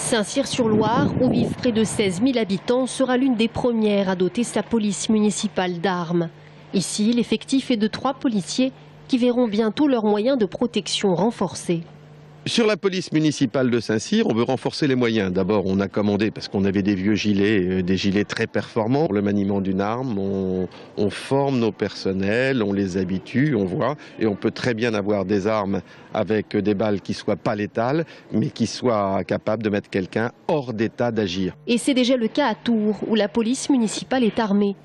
Saint-Cyr-sur-Loire, où vivent près de 16 000 habitants, sera l'une des premières à doter sa police municipale d'armes. Ici, l'effectif est de 3 policiers qui verront bientôt leurs moyens de protection renforcés. Sur la police municipale de Saint-Cyr, on veut renforcer les moyens. D'abord, on a commandé, parce qu'on avait des vieux gilets, des gilets très performants. Pour le maniement d'une arme, on forme nos personnels, on les habitue, on voit. Et on peut très bien avoir des armes avec des balles qui ne soient pas létales, mais qui soient capables de mettre quelqu'un hors d'état d'agir. Et c'est déjà le cas à Tours, où la police municipale est armée.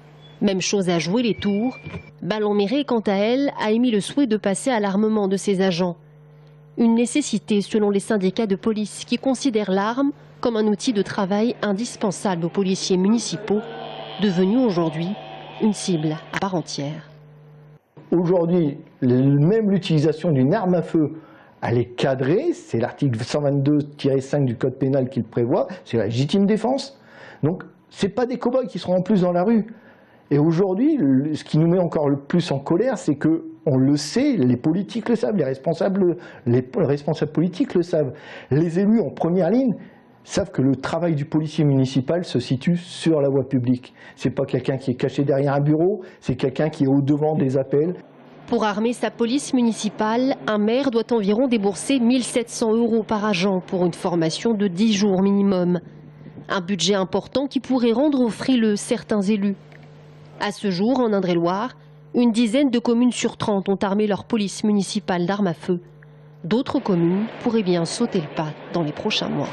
Même chose à Joué-les-Tours. Ballon-Méré, quant à elle, a émis le souhait de passer à l'armement de ses agents. Une nécessité selon les syndicats de police qui considèrent l'arme comme un outil de travail indispensable aux policiers municipaux, devenu aujourd'hui une cible à part entière. Aujourd'hui, même l'utilisation d'une arme à feu, elle est cadrée, c'est l'article 122-5 du code pénal qui le prévoit, c'est la légitime défense. Donc ce n'est pas des cow-boys qui seront en plus dans la rue. Et aujourd'hui, ce qui nous met encore le plus en colère, c'est que, on le sait, les politiques le savent, les responsables politiques le savent. Les élus en première ligne savent que le travail du policier municipal se situe sur la voie publique. Ce n'est pas quelqu'un qui est caché derrière un bureau, c'est quelqu'un qui est au-devant des appels. Pour armer sa police municipale, un maire doit environ débourser 1 700 € par agent pour une formation de 10 jours minimum. Un budget important qui pourrait rendre frileux certains élus. À ce jour, en Indre-et-Loire, une dizaine de communes sur 30 ont armé leur police municipale d'armes à feu. D'autres communes pourraient bien sauter le pas dans les prochains mois.